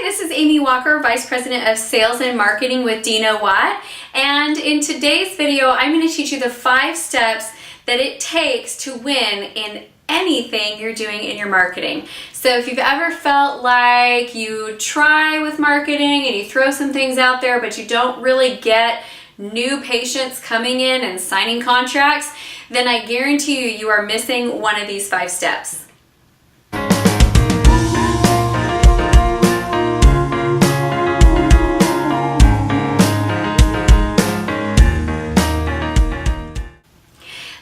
Hi, this is Amy Walker, Vice President of Sales and Marketing with Dino Watt. And in today's video, I'm going to teach you the 5 steps that it takes to win in anything you're doing in your marketing. So if you've ever felt like you try with marketing and you throw some things out there, but you don't really get new patients coming in and signing contracts, then I guarantee you are missing one of these 5 steps.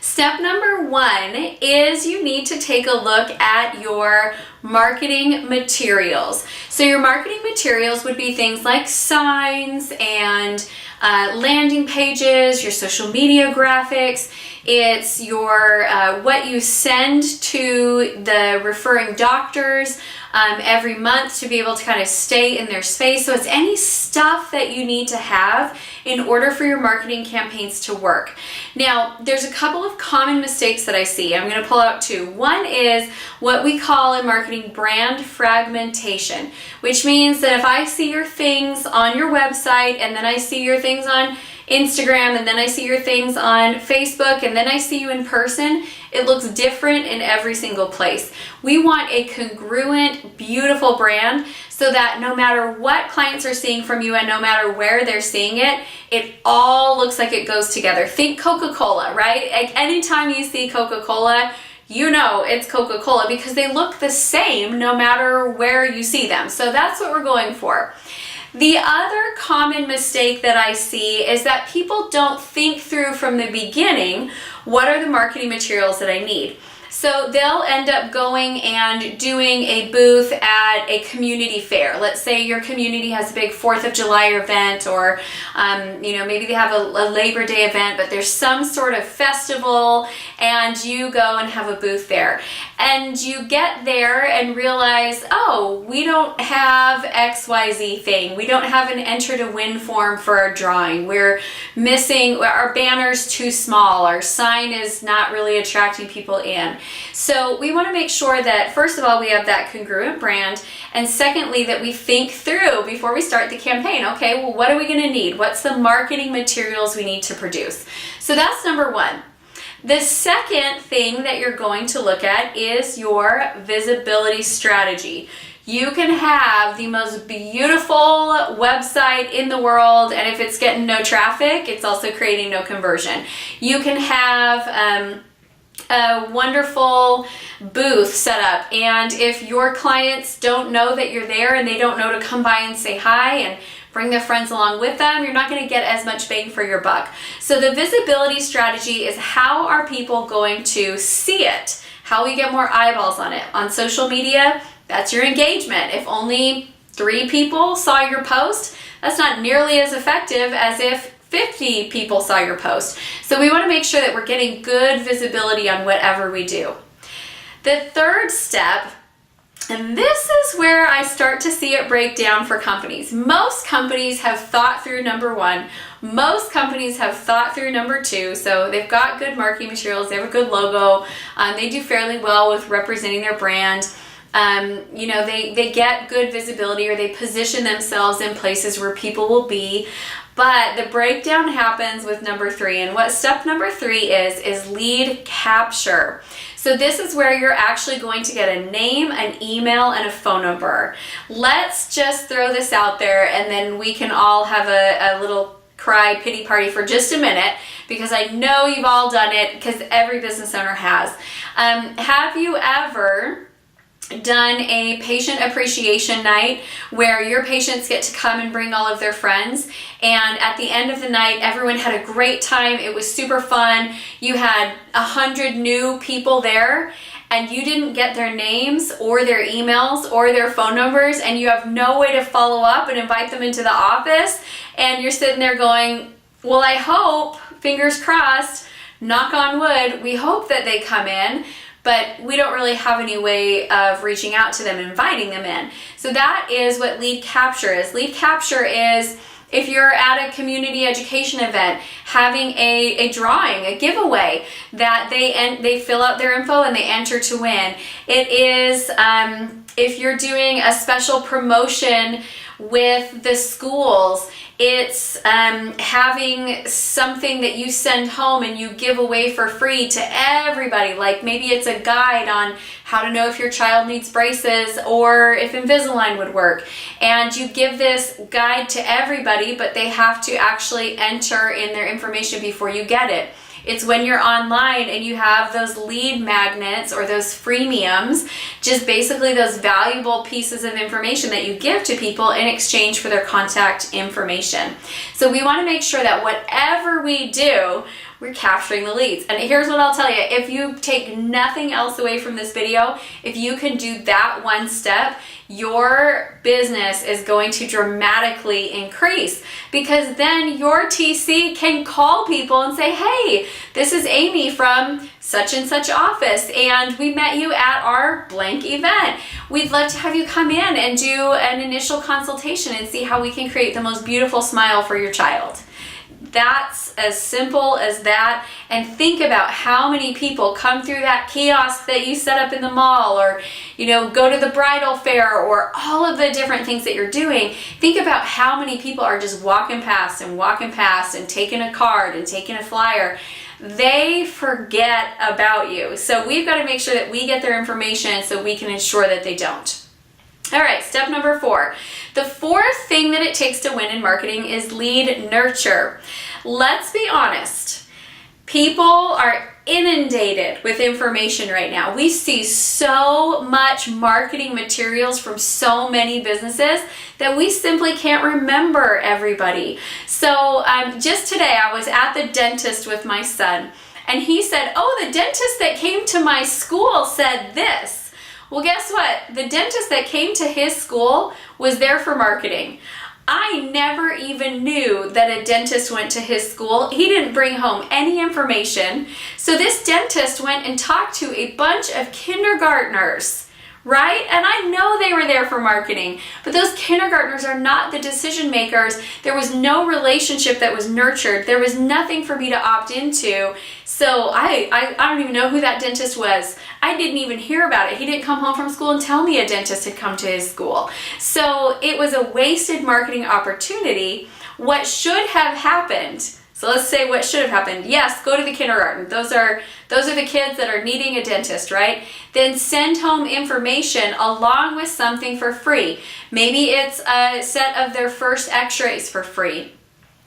Step number 1 is you need to take a look at your marketing materials. So your marketing materials would be things like signs and landing pages, your social media graphics. It's your what you send to the referring doctors every month to be able to kind of stay in their space. So it's any stuff that you need to have in order for your marketing campaigns to work. Now, there's a couple of common mistakes that I see. I'm going to pull out 2. One is what we call in marketing brand fragmentation, which means that if I see your things on your website and then I see your things on Instagram and then I see your things on Facebook and then I see you in person, it looks different in every single place. We want a congruent, beautiful brand so that no matter what clients are seeing from you and no matter where they're seeing it, it all looks like it goes together. Think Coca-Cola, right? Like anytime you see Coca-Cola, you know it's Coca-Cola because they look the same no matter where you see them. So that's what we're going for. The other common mistake that I see is that people don't think through from the beginning, what are the marketing materials that I need? So they'll end up going and doing a booth at a community fair. Let's say your community has a big 4th of July event, or maybe they have a Labor Day event, but there's some sort of festival and you go and have a booth there. And you get there and realize, oh, we don't have XYZ thing. We don't have an enter to win form for our drawing. We're missing, our banner's too small. Our sign is not really attracting people in. So we want to make sure that, first of all, we have that congruent brand, and secondly, that we think through before we start the campaign. Okay, well, what are we going to need? What's the marketing materials we need to produce? So that's number 1. The second thing that you're going to look at is your visibility strategy. You can have the most beautiful website in the world, and if it's getting no traffic, it's also creating no conversion. You can have a wonderful booth set up, and if your clients don't know that you're there and they don't know to come by and say hi and bring their friends along with them, you're not going to get as much bang for your buck. So the visibility strategy is how are people going to see it? How we get more eyeballs on it. On social media, that's your engagement. If only 3 people saw your post, that's not nearly as effective as if 50 people saw your post. So we want to make sure that we're getting good visibility on whatever we do. The third step, and this is where I start to see it break down for companies. Most companies have thought through number 1. Most companies have thought through number 2. So they've got good marketing materials. They have a good logo. They do fairly well with representing their brand. They get good visibility, or they position themselves in places where people will be. But the breakdown happens with number 3. And what step number 3 is lead capture. So this is where you're actually going to get a name, an email, and a phone number. Let's just throw this out there and then we can all have a little cry pity party for just a minute, because I know you've all done it, because every business owner has. Have you ever done a patient appreciation night where your patients get to come and bring all of their friends, and at the end of the night everyone had a great time, it was super fun, you had 100 new people there and you didn't get their names or their emails or their phone numbers, and you have no way to follow up and invite them into the office, and you're sitting there going, well, I hope, fingers crossed, knock on wood, we hope that they come in, but we don't really have any way of reaching out to them, inviting them in. So that is what lead capture is. Lead capture is if you're at a community education event, having a drawing, a giveaway that they fill out their info and they enter to win. It is If you're doing a special promotion with the schools, it's having something that you send home and you give away for free to everybody. Like maybe it's a guide on how to know if your child needs braces or if Invisalign would work. And you give this guide to everybody, but they have to actually enter in their information before you get it. It's when you're online and you have those lead magnets or those freemiums, just basically those valuable pieces of information that you give to people in exchange for their contact information. So we want to make sure that whatever we do, we're capturing the leads. And here's what I'll tell you, if you take nothing else away from this video, if you can do that one step, your business is going to dramatically increase, because then your TC can call people and say, hey, this is Amy from such and such office, and we met you at our blank event. We'd love to have you come in and do an initial consultation and see how we can create the most beautiful smile for your child. That's as simple as that. And think about how many people come through that kiosk that you set up in the mall, or go to the bridal fair, or all of the different things that you're doing. Think about how many people are just walking past and taking a card and taking a flyer. They forget about you. So we've got to make sure that we get their information so we can ensure that they don't. All right, step number 4. The fourth thing that it takes to win in marketing is lead nurture. Let's be honest. People are inundated with information right now. We see so much marketing materials from so many businesses that we simply can't remember everybody. So just today I was at the dentist with my son, and he said, oh, the dentist that came to my school said this. Well, guess what? The dentist that came to his school was there for marketing. I never even knew that a dentist went to his school. He didn't bring home any information. So this dentist went and talked to a bunch of kindergartners, right? And I know they were there for marketing, but those kindergartners are not the decision makers. There was no relationship that was nurtured. There was nothing for me to opt into. So I don't even know who that dentist was. I didn't even hear about it. He didn't come home from school and tell me a dentist had come to his school. So it was a wasted marketing opportunity. What should have happened, so let's say what should have happened. Yes, go to the kindergarten. Those are the kids that are needing a dentist, right? Then send home information along with something for free. Maybe it's a set of their first x-rays for free.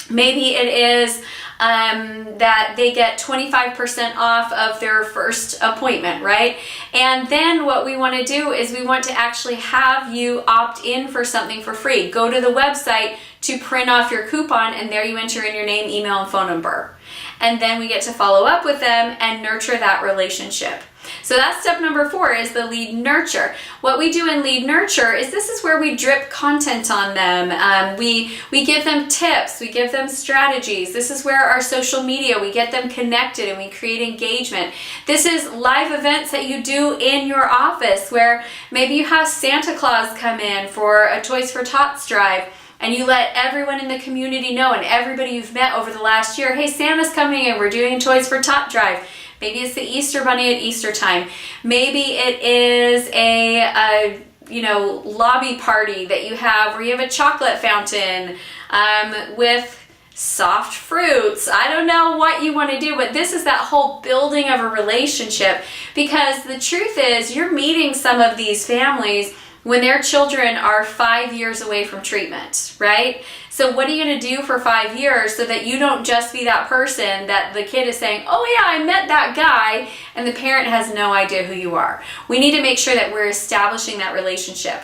Maybe it is that they get 25% off of their first appointment, right? And then what we want to do is we want to actually have you opt in for something for free. Go to the website to print off your coupon, and there you enter in your name, email, and phone number. And then we get to follow up with them and nurture that relationship. So that's step number 4, is the lead nurture. What we do in lead nurture is this is where we drip content on them. We give them tips, we give them strategies. This is where our social media, we get them connected and we create engagement. This is live events that you do in your office where maybe you have Santa Claus come in for a Toys for Tots drive, and you let everyone in the community know and everybody you've met over the last year, hey, Santa's coming and we're doing Toys for Tot drive. Maybe it's the Easter Bunny at Easter time. Maybe it is a lobby party that you have where you have a chocolate fountain with soft fruits. I don't know what you want to do, but this is that whole building of a relationship, because the truth is you're meeting some of these families when their children are 5 years away from treatment, right? So what are you going to do for 5 years so that you don't just be that person that the kid is saying, oh yeah, I met that guy, and the parent has no idea who you are. We need to make sure that we're establishing that relationship.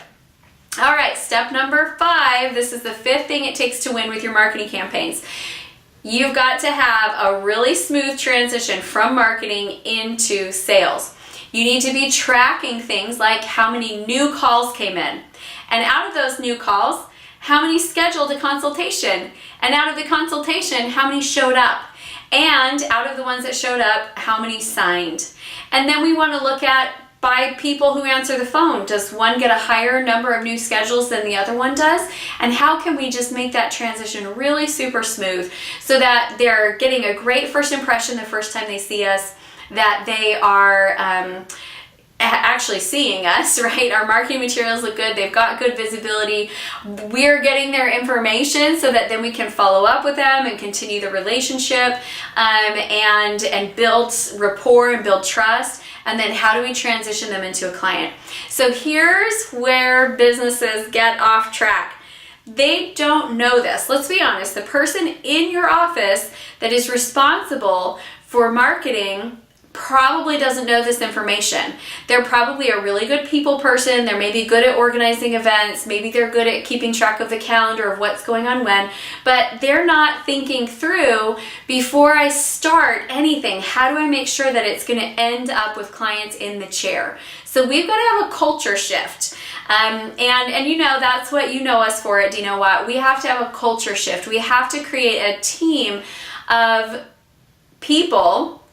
All right, step number 5, this is the 5th thing it takes to win with your marketing campaigns. You've got to have a really smooth transition from marketing into sales. You need to be tracking things like how many new calls came in. And out of those new calls, how many scheduled a consultation? And out of the consultation, how many showed up? And out of the ones that showed up, how many signed? And then we want to look at by people who answer the phone. Does one get a higher number of new schedules than the other one does? And how can we just make that transition really super smooth so that they're getting a great first impression the first time they see us, that they are actually seeing us, right? Our marketing materials look good. They've got good visibility. We're getting their information so that then we can follow up with them and continue the relationship, and build rapport and build trust. And then how do we transition them into a client? So here's where businesses get off track. They don't know this. Let's be honest. The person in your office that is responsible for marketing probably doesn't know this information. They're probably a really good people person. They're maybe good at organizing events. Maybe they're good at keeping track of the calendar of what's going on when, but they're not thinking through, before I start anything, how do I make sure that it's going to end up with clients in the chair? So we've got to have a culture shift. And you know, that's what you know us for at Do You Know What? We have to have a culture shift. We have to create a team of people.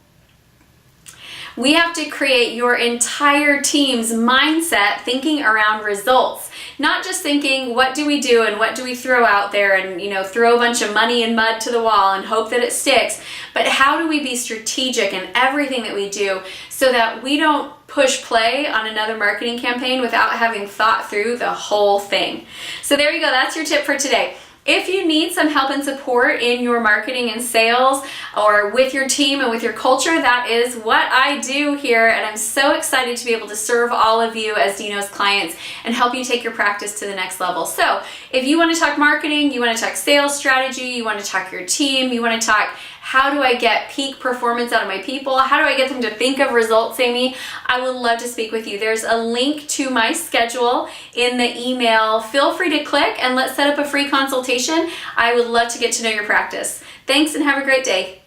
We have to create your entire team's mindset thinking around results. Not just thinking, what do we do and what do we throw out there and, you know, throw a bunch of money and mud to the wall and hope that it sticks. But how do we be strategic in everything that we do so that we don't push play on another marketing campaign without having thought through the whole thing? So there you go. That's your tip for today. If you need some help and support in your marketing and sales, or with your team and with your culture, that is what I do here, and I'm so excited to be able to serve all of you as Dino's clients and help you take your practice to the next level. So if you want to talk marketing, you want to talk sales strategy, you want to talk your team, you want to talk how do I get peak performance out of my people, how do I get them to think of results, Amy, I would love to speak with you. There's a link to my schedule in the email. Feel free to click and let's set up a free consultation. I would love to get to know your practice. Thanks and have a great day.